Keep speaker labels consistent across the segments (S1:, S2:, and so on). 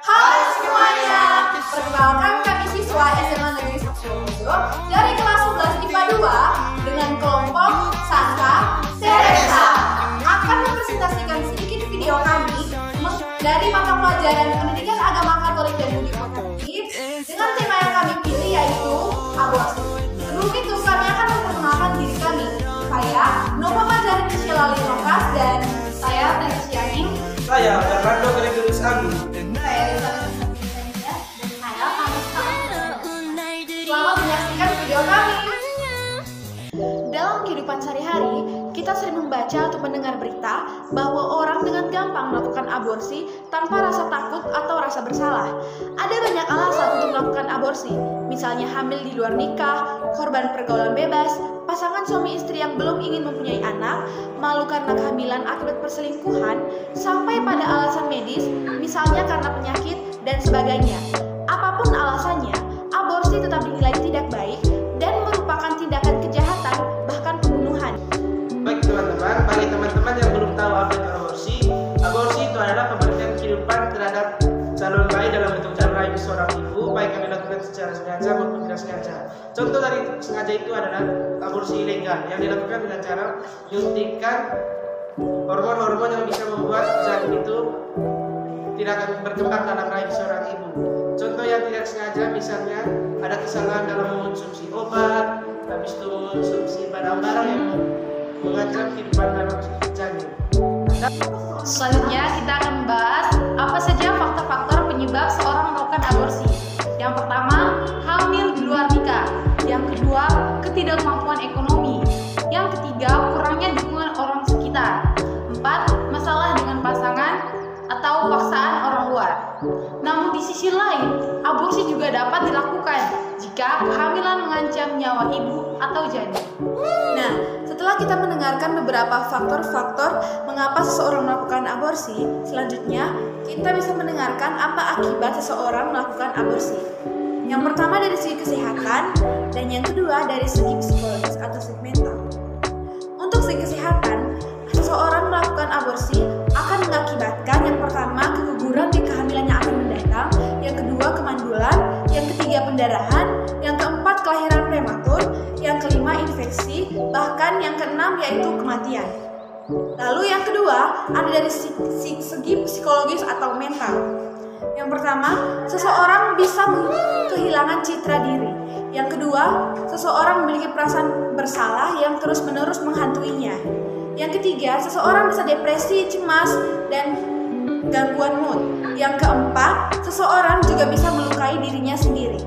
S1: Halo semuanya, perkenalkan kami siswa SMA Negeri 1 dari kelas 11 IPA 2 dengan kelompok Saka Teresa akan mempresentasikan sedikit video kami dari mata pelajaran Pendidikan Agama Katolik dan Budi Pekerti dengan tema yang kami pilih yaitu aborsi. Sebelum itu kami akan memperkenalkan diri kami. Saya Nova Mazari Michela Linokas dan saya Teresia Ning.
S2: Saya Fernando Gregorius Agung.
S1: Selamat menyaksikan video kami. Dalam kehidupan sehari-hari, kita sering membaca atau mendengar berita bahwa orang dengan gampang melakukan aborsi tanpa rasa takut atau rasa bersalah. Ada banyak alasan untuk melakukan aborsi, misalnya hamil di luar nikah, korban pergaulan bebas, pasangan suami istri yang belum ingin mempunyai anak, malu karena kehamilan akibat perselingkuhan, sampai pada alasan medis, misalnya karena penyakit dan sebagainya. Apapun alasannya, aborsi tetap dinilai tidak baik dan merupakan tindakan kejahatan, bahkan pembunuhan.
S2: Baik teman-teman, bagi teman-teman yang belum tahu apa itu aborsi, aborsi itu adalah pemberhentian kehidupan terhadap calon bayi dalam bentuk calon rahim seorang ibu, baik yang dilakukan secara sengaja maupun tidak sengaja. Contoh dari sengaja itu adalah aborsi ilegal yang dilakukan dengan cara menyuntikkan hormon-hormon yang bisa membuat janin itu tidak akan berkembang dalam rahim seorang ibu. Contoh yang tidak sengaja misalnya ada kesalahan dalam mengonsumsi obat, habis itu mengonsumsi barang-barang yang mengancam kehidupan dalam janin.
S1: Selanjutnya kita akan membahas apa saja faktor-faktor penyebab seorang melakukan aborsi. Yang pertama, hamil di luar nikah. Yang kedua, ketidakmampuan ekonomi. Yang ketiga, kurangnya dukungan orang sekitar. 4, masalah dengan pasangan atau paksaan orang luar. Namun di sisi lain, aborsi juga dapat dilakukan jika kehamilan mengancam nyawa ibu atau janin. Nah, setelah kita mendengarkan beberapa faktor-faktor mengapa seseorang melakukan aborsi, selanjutnya kita bisa mendengarkan apa akibat seseorang melakukan aborsi. Yang pertama dari segi kesehatan, dan yang kedua dari segi psikologis atau segi mental. Untuk segi kesehatan, seseorang melakukan aborsi akan mengakibatkan yang pertama keguguran di kehamilan yang akan mendatang, yang kedua kemandulan, yang ketiga pendarahan, yang keempat kelahiran prematur, yang kelima infeksi, bahkan yang keenam yaitu kematian. Lalu yang kedua ada dari segi psikologis atau mental. Yang pertama, seseorang bisa kehilangan citra diri. Yang kedua, seseorang memiliki perasaan bersalah yang terus-menerus menghantuinya. Yang ketiga, seseorang bisa depresi, cemas, dan gangguan mood. Yang keempat, seseorang juga bisa melukai dirinya sendiri.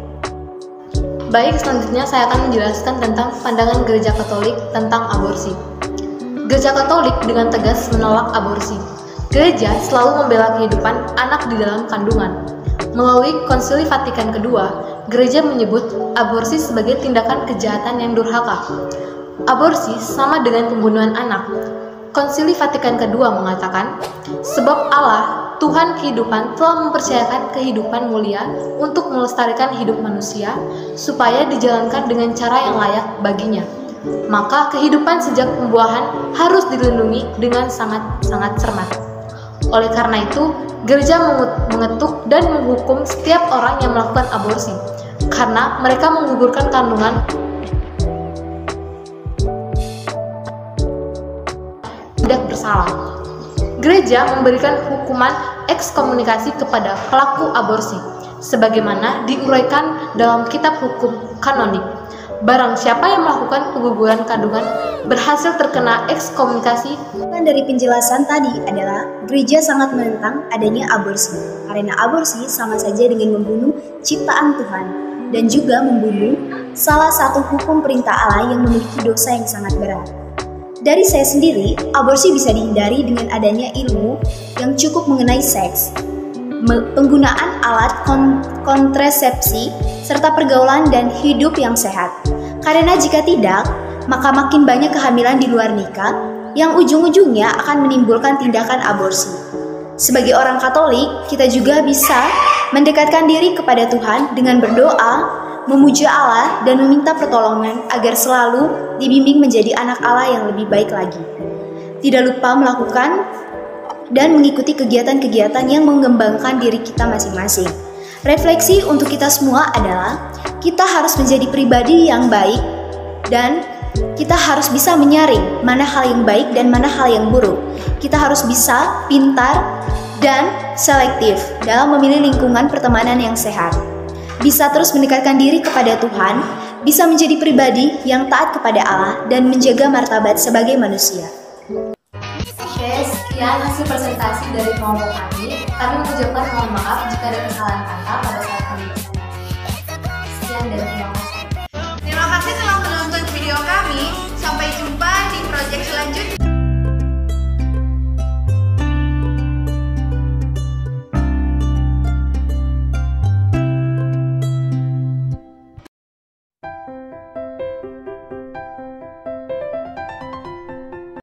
S3: Baik, selanjutnya saya akan menjelaskan tentang pandangan Gereja Katolik tentang aborsi. Gereja Katolik dengan tegas menolak aborsi. Gereja selalu membela kehidupan anak di dalam kandungan. Melalui Konsili Vatikan II, Gereja menyebut aborsi sebagai tindakan kejahatan yang durhaka. Aborsi sama dengan pembunuhan anak. Konsili Vatikan II mengatakan, sebab Allah, Tuhan kehidupan telah mempercayakan kehidupan mulia untuk melestarikan hidup manusia, supaya dijalankan dengan cara yang layak baginya. Maka kehidupan sejak pembuahan harus dilindungi dengan sangat-sangat cermat. Oleh karena itu, gereja mengetuk dan menghukum setiap orang yang melakukan aborsi, karena mereka menggugurkan kandungan tidak bersalah. Gereja memberikan hukuman ekskomunikasi kepada pelaku aborsi, sebagaimana diuraikan dalam kitab hukum kanonik. Barang siapa yang melakukan pengguguran kandungan berhasil terkena ekskomunikasi.
S4: Dari penjelasan tadi adalah gereja sangat menentang adanya aborsi, karena aborsi sama saja dengan membunuh ciptaan Tuhan dan juga membunuh salah satu hukum perintah Allah yang memiliki dosa yang sangat berat. Dari saya sendiri, aborsi bisa dihindari dengan adanya ilmu yang cukup mengenai seks, penggunaan alat kontrasepsi, serta pergaulan dan hidup yang sehat. Karena jika tidak, maka makin banyak kehamilan di luar nikah yang ujung-ujungnya akan menimbulkan tindakan aborsi. Sebagai orang Katolik, kita juga bisa mendekatkan diri kepada Tuhan dengan berdoa, memuja Allah, dan meminta pertolongan agar selalu dibimbing menjadi anak Allah yang lebih baik lagi. Tidak lupa melakukan dan mengikuti kegiatan-kegiatan yang mengembangkan diri kita masing-masing. Refleksi untuk kita semua adalah kita harus menjadi pribadi yang baik dan kita harus bisa menyaring mana hal yang baik dan mana hal yang buruk. Kita harus bisa pintar dan selektif dalam memilih lingkungan pertemanan yang sehat. Bisa terus mendekatkan diri kepada Tuhan, bisa menjadi pribadi yang taat kepada Allah dan menjaga martabat sebagai manusia.
S3: Oke, sekian hasil presentasi dari kelompok kami. Kami mengucapkan mohon maaf jika ada kesalahan kata.